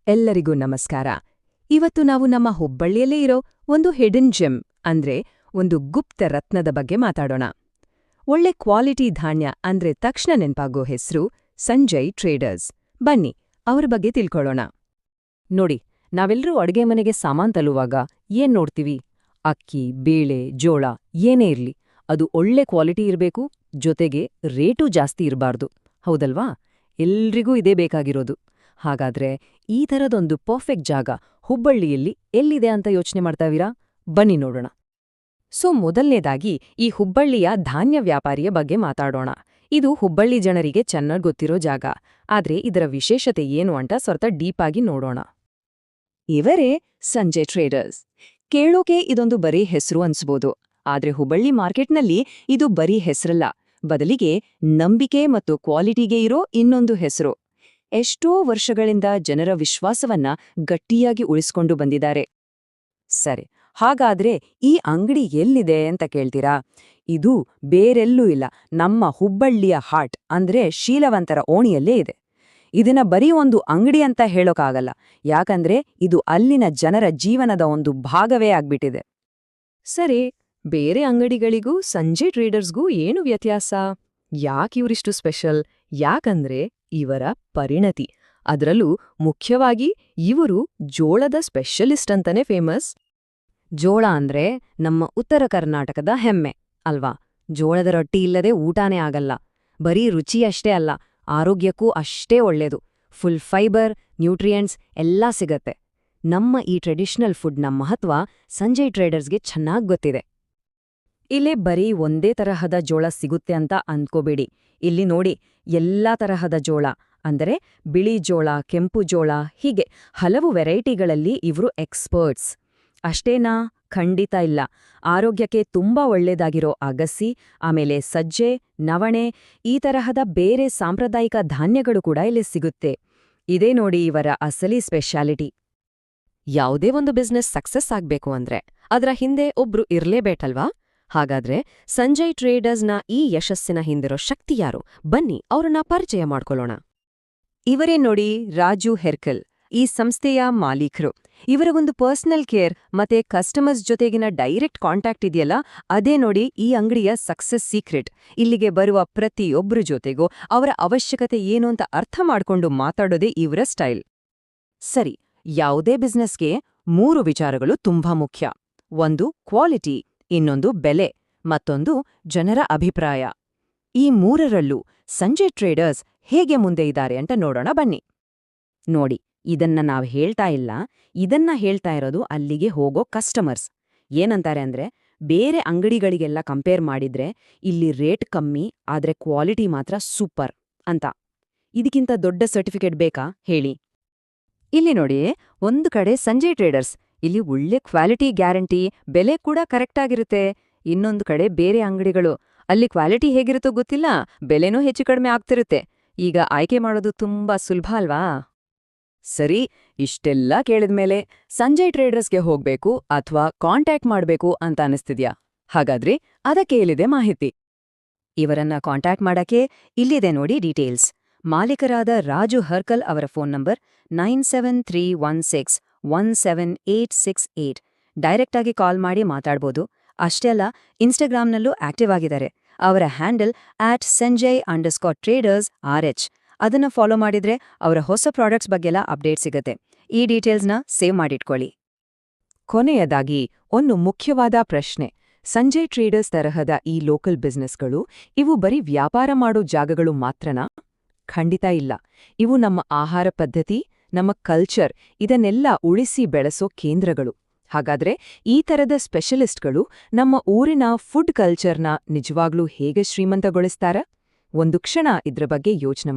ಎಲ್ಲರಿಗೂ ನಮಸ್ಕಾರ. ಇವತ್ತು ನಾವು ನಮ್ಮ ಹುಬ್ಬಳ್ಳಿಯಲ್ಲೇ ಇರೋ ಒಂದು ಹಿಡನ್ ಜೆಮ್ ಅಂದ್ರೆ ಒಂದು ಗುಪ್ತ ರತ್ನದ ಬಗ್ಗೆ ಮಾತಾಡೋಣ. ಒಳ್ಳೆ ಕ್ವಾಲಿಟಿ ಧಾನ್ಯ ಅಂದ್ರೆ ತಕ್ಷಣ ನೆನ್ಪಾಗೋ ಹೆಸರು ಸಂಜಯ್ ಟ್ರೇಡರ್ಸ್. ಬನ್ನಿ ಅವ್ರ ಬಗ್ಗೆ ತಿಳ್ಕೊಳ್ಳೋಣ. ನೋಡಿ, ನಾವೆಲ್ಲರೂ ಅಡ್ಗೆ ಮನೆಗೆ ಸಾಮಾನ್ ತಲುವಾಗ ಏನ್ ನೋಡ್ತೀವಿ? ಅಕ್ಕಿ, ಬೇಳೆ, ಜೋಳ ಏನೇ ಇರ್ಲಿ, ಅದು ಒಳ್ಳೆ ಕ್ವಾಲಿಟಿ ಇರಬೇಕು, ಜೊತೆಗೆ ರೇಟೂ ಜಾಸ್ತಿ ಇರಬಾರ್ದು. ಹೌದಲ್ವಾ? ಎಲ್ರಿಗೂ ಇದೇ ಬೇಕಾಗಿರೋದು. ಹಾಗಾದ್ರೆ ಈ ಥರದೊಂದು ಪರ್ಫೆಕ್ಟ್ ಜಾಗ ಹುಬ್ಬಳ್ಳಿಯಲ್ಲಿ ಎಲ್ಲಿದೆ ಅಂತ ಯೋಚನೆ ಮಾಡ್ತಾವೀರಾ? ಬನ್ನಿ ನೋಡೋಣ. ಮೊದಲನೇದಾಗಿ ಈ ಹುಬ್ಬಳ್ಳಿಯ ಧಾನ್ಯ ವ್ಯಾಪಾರಿಯ ಬಗ್ಗೆ ಮಾತಾಡೋಣ. ಇದು ಹುಬ್ಬಳ್ಳಿ ಜನರಿಗೆ ಚೆನ್ನಾಗಿ ಗೊತ್ತಿರೋ ಜಾಗ. ಆದ್ರೆ ಇದರ ವಿಶೇಷತೆ ಏನು ಅಂತ ಸ್ವಲ್ಪ ಡೀಪಾಗಿ ನೋಡೋಣ. ಇವರೇ ಸಂಜಯ್ ಟ್ರೇಡರ್ಸ್. ಕೇಳೋಕೆ ಇದೊಂದು ಬರೀ ಹೆಸರು ಅನ್ಸ್ಬೋದು, ಆದ್ರೆ ಹುಬ್ಬಳ್ಳಿ ಮಾರ್ಕೆಟ್ನಲ್ಲಿ ಇದು ಬರೀ ಹೆಸರಲ್ಲ, ಬದಲಿಗೆ ನಂಬಿಕೆ ಮತ್ತು ಕ್ವಾಲಿಟಿಗೆ ಇರೋ ಇನ್ನೊಂದು ಹೆಸರು. ಎಷ್ಟೋ ವರ್ಷಗಳಿಂದ ಜನರ ವಿಶ್ವಾಸವನ್ನ ಗಟ್ಟಿಯಾಗಿ ಉಳಿಸ್ಕೊಂಡು ಬಂದಿದ್ದಾರೆ. ಸರಿ, ಹಾಗಾದ್ರೆ ಈ ಅಂಗಡಿ ಎಲ್ಲಿದೆ ಅಂತ ಕೇಳ್ತೀರಾ? ಇದು ಬೇರೆಲ್ಲೂ ಇಲ್ಲ, ನಮ್ಮ ಹುಬ್ಬಳ್ಳಿಯ ಹಾಟ್ ಅಂದ್ರೆ ಶೀಲವಂತರ ಓಣಿಯಲ್ಲೇ ಇದೆ. ಇದನ್ನ ಬರೀ ಒಂದು ಅಂಗಡಿ ಅಂತ ಹೇಳೋಕ್ಕಾಗಲ್ಲ, ಯಾಕಂದ್ರೆ ಇದು ಅಲ್ಲಿನ ಜನರ ಜೀವನದ ಒಂದು ಭಾಗವೇ ಆಗ್ಬಿಟ್ಟಿದೆ. ಸರಿ, ಬೇರೆ ಅಂಗಡಿಗಳಿಗೂ ಸಂಜಯ್ ಟ್ರೇಡರ್ಸ್ಗೂ ಏನು ವ್ಯತ್ಯಾಸ? ಯಾಕಿವರಿಷ್ಟು ಸ್ಪೆಷಲ್? ಯಾಕಂದ್ರೆ ಇವರ ಪರಿಣತಿ. ಅದರಲ್ಲೂ ಮುಖ್ಯವಾಗಿ ಇವರು ಜೋಳದ ಸ್ಪೆಷಲಿಸ್ಟ್ ಅಂತಾನೆ ಫೇಮಸ್. ಜೋಳ ಅಂದ್ರೆ ನಮ್ಮ ಉತ್ತರ ಕರ್ನಾಟಕದ ಹೆಮ್ಮೆ ಅಲ್ವಾ? ಜೋಳದ ರೊಟ್ಟಿ ಇಲ್ಲದೆ ಊಟನೇ ಆಗಲ್ಲ. ಬರೀ ರುಚಿಯಷ್ಟೇ ಅಲ್ಲ, ಆರೋಗ್ಯಕ್ಕೂ ಅಷ್ಟೇ ಒಳ್ಳೇದು. ಫುಲ್ ಫೈಬರ್, ನ್ಯೂಟ್ರಿಯೆಂಟ್ಸ್ ಎಲ್ಲಾ ಸಿಗತ್ತೆ. ನಮ್ಮ ಈ ಟ್ರೆಡಿಷನಲ್ ಫುಡ್ನ ಮಹತ್ವ ಸಂಜಯ್ ಟ್ರೇಡರ್ಸ್ಗೆ ಚೆನ್ನಾಗ್ ಗೊತ್ತಿದೆ. ಇಲ್ಲೇ ಬರೀ ಒಂದೇ ತರಹದ ಜೋಳ ಸಿಗುತ್ತೆ ಅಂತ ಅಂದ್ಕೋಬೇಡಿ. ಇಲ್ಲಿ ನೋಡಿ, ಎಲ್ಲಾ ತರಹದ ಜೋಳ ಅಂದರೆ ಬಿಳಿ ಜೋಳ, ಕೆಂಪು ಜೋಳ, ಹೀಗೆ ಹಲವು ವೆರೈಟಿಗಳಲ್ಲಿ ಇವರು ಎಕ್ಸ್ಪರ್ಟ್ಸ್. ಅಷ್ಟೇನಾ? ಖಂಡಿತ ಇಲ್ಲ. ಆರೋಗ್ಯಕ್ಕೆ ತುಂಬಾ ಒಳ್ಳೇದಾಗಿರೋ ಅಗಸಿ, ಆಮೇಲೆ ಸಜ್ಜೆ, ನವಣೆ, ಈ ತರಹದ ಬೇರೆ ಸಾಂಪ್ರದಾಯಿಕ ಧಾನ್ಯಗಳು ಕೂಡ ಇಲ್ಲಿ ಸಿಗುತ್ತೆ. ಇದೇ ನೋಡಿ ಇವರ ಅಸಲಿ ಸ್ಪೆಷಾಲಿಟಿ. ಯಾವುದೇ ಒಂದು ಬಿಸ್ನೆಸ್ ಸಕ್ಸಸ್ ಆಗ್ಬೇಕು ಅಂದ್ರೆ ಅದರ ಹಿಂದೆ ಒಬ್ರು ಇರ್ಲೇಬೇಕಲ್ವಾ? ಹಾಗಾದ್ರೆ ಸಂಜಯ್ ಟ್ರೇಡರ್ಸ್ನ ಈ ಯಶಸ್ಸಿನ ಹಿಂದಿರೋ ಶಕ್ತಿ ಯಾರು? ಬನ್ನಿ ಅವರನ್ನ ಪರಿಚಯ ಮಾಡ್ಕೊಳ್ಳೋಣ. ಇವರೇ ನೋಡಿ, ರಾಜು ಹೆರ್ಕಲ್, ಈ ಸಂಸ್ಥೆಯ ಮಾಲೀಕರು. ಇವರ ಒಂದು ಪರ್ಸನಲ್ ಕೇರ್ ಮತ್ತೆ ಕಸ್ಟಮರ್ಸ್ ಜೊತೆಗಿನ ಡೈರೆಕ್ಟ್ ಕಾಂಟ್ಯಾಕ್ಟ್ ಇದೆಯಲ್ಲ, ಅದೇ ನೋಡಿ ಈ ಅಂಗಡಿಯ ಸಕ್ಸಸ್ ಸೀಕ್ರೆಟ್. ಇಲ್ಲಿಗೆ ಬರುವ ಪ್ರತಿಯೊಬ್ಬರ ಜೊತೆಗೂ ಅವರ ಅವಶ್ಯಕತೆ ಏನು ಅಂತ ಅರ್ಥ ಮಾಡ್ಕೊಂಡು ಮಾತಾಡೋದೇ ಇವರ ಸ್ಟೈಲ್. ಸರಿ, ಯಾವುದೇ ಬಿಸ್ನೆಸ್ಗೆ 3 ವಿಚಾರಗಳು ತುಂಬಾ ಮುಖ್ಯ. ಒಂದು ಕ್ವಾಲಿಟಿ, ಇನ್ನೊಂದು ಬೆಲೆ, ಮತ್ತೊಂದು ಜನರ ಅಭಿಪ್ರಾಯ. ಈ 3ರಲ್ಲೂ ಸಂಜಯ್ ಟ್ರೇಡರ್ಸ್ ಹೇಗೆ ಮುಂದೆ ಇದ್ದಾರೆ ಅಂತ ನೋಡೋಣ ಬನ್ನಿ. ನೋಡಿ, ಇದನ್ನ ನಾವ್ ಹೇಳ್ತಾ ಇಲ್ಲ, ಇದನ್ನ ಹೇಳ್ತಾ ಇರೋದು ಅಲ್ಲಿಗೆ ಹೋಗೋ ಕಸ್ಟಮರ್ಸ್. ಏನಂತಾರೆ ಅಂದ್ರೆ, ಬೇರೆ ಅಂಗಡಿಗಳಿಗೆಲ್ಲ ಕಂಪೇರ್ ಮಾಡಿದ್ರೆ ಇಲ್ಲಿ ರೇಟ್ ಕಮ್ಮಿ, ಆದ್ರೆ ಕ್ವಾಲಿಟಿ ಮಾತ್ರ ಸೂಪರ್ ಅಂತ. ಇದಕ್ಕಿಂತ ದೊಡ್ಡ ಸರ್ಟಿಫಿಕೇಟ್ ಬೇಕಾ ಹೇಳಿ? ಇಲ್ಲಿ ನೋಡಿ, ಒಂದು ಕಡೆ ಸಂಜಯ್ ಟ್ರೇಡರ್ಸ್, ಇಲ್ಲಿ ಒಳ್ಳೆ ಕ್ವಾಲಿಟಿ ಗ್ಯಾರಂಟಿ, ಬೆಲೆ ಕೂಡ ಕರೆಕ್ಟಾಗಿರುತ್ತೆ. ಇನ್ನೊಂದು ಕಡೆ ಬೇರೆ ಅಂಗಡಿಗಳು, ಅಲ್ಲಿ ಕ್ವಾಲಿಟಿ ಹೇಗಿರುತ್ತೋ ಗೊತ್ತಿಲ್ಲ, ಬೆಲೆನೂ ಹೆಚ್ಚು ಕಡಿಮೆ ಆಗ್ತಿರುತ್ತೆ. ಈಗ ಆಯ್ಕೆ ಮಾಡೋದು ತುಂಬಾ ಸುಲಭ ಅಲ್ವಾ? ಸರಿ, ಇಷ್ಟೆಲ್ಲ ಕೇಳಿದ್ಮೇಲೆ ಸಂಜಯ್ ಟ್ರೇಡರ್ಸ್ಗೆ ಹೋಗ್ಬೇಕು ಅಥವಾ ಕಾಂಟ್ಯಾಕ್ಟ್ ಮಾಡ್ಬೇಕು ಅಂತ ಅನಿಸ್ತಿದ್ಯಾ? ಹಾಗಾದ್ರೆ ಅದಕ್ಕೆ ಇಲ್ಲಿದೆ ಮಾಹಿತಿ. ಇವರನ್ನ ಕಾಂಟ್ಯಾಕ್ಟ್ ಮಾಡಕ್ಕೆ ಇಲ್ಲಿದೆ ನೋಡಿ ಡೀಟೇಲ್ಸ್. ಮಾಲೀಕರಾದ ರಾಜು ಹರ್ಕಲ್ ಅವರ ಫೋನ್ ನಂಬರ್ 9731617868. ಡೈರೆಕ್ಟ್ ಆಗಿ ಕಾಲ್ ಮಾಡಿ ಮಾತಾಡ್ಬೋದು. ಅಷ್ಟೇ ಅಲ್ಲ, ಇನ್ಸ್ಟಾಗ್ರಾಮ್ನಲ್ಲೂ ಆಕ್ಟಿವ್ ಆಗಿದ್ದಾರೆ. ಅವರ ಹ್ಯಾಂಡಲ್ @sanjay_traders RH. ಅದನ್ನ ಫಾಲೋ ಮಾಡಿದ್ರೆ ಅವರ ಹೊಸ ಪ್ರಾಡಕ್ಟ್ಸ್ ಬಗ್ಗೆಲ್ಲ ಅಪ್ಡೇಟ್ ಸಿಗತ್ತೆ. ಈ ಡೀಟೇಲ್ಸ್ನ ಸೇವ್ ಮಾಡಿಟ್ಕೊಳ್ಳಿ. ಕೊನೆಯದಾಗಿ ಒಂದು ಮುಖ್ಯವಾದ ಪ್ರಶ್ನೆ. ಸಂಜಯ್ ಟ್ರೇಡರ್ಸ್ ತರಹದ ಈ ಲೋಕಲ್ ಬಿಸ್ನೆಸ್ಗಳು ಇವು ಬರೀ ವ್ಯಾಪಾರ ಮಾಡೋ ಜಾಗಗಳು ಮಾತ್ರನಾ? ಖಂಡಿತ ಇಲ್ಲ. ಇವು ನಮ್ಮ ಆಹಾರ ಪದ್ಧತಿ, ನಮ್ಮ ಕಲ್ಚರ್, ಇದನ್ನೆಲ್ಲ ಉಳಿಸಿ ಬೆಳೆಸೋ ಕೇಂದ್ರಗಳು. ಹಾಗಾದ್ರೆ ಈ ತರದ ಸ್ಪೆಷಲಿಸ್ಟ್ಗಳು ನಮ್ಮ ಊರಿನ ಫುಡ್ ಕಲ್ಚರ್ನ ನಿಜವಾಗ್ಲೂ ಹೇಗೆ ಶ್ರೀಮಂತಗೊಳಿಸ್ತಾರ? ಒಂದು ಕ್ಷಣ ಇದ್ರ ಬಗ್ಗೆ ಯೋಚನೆ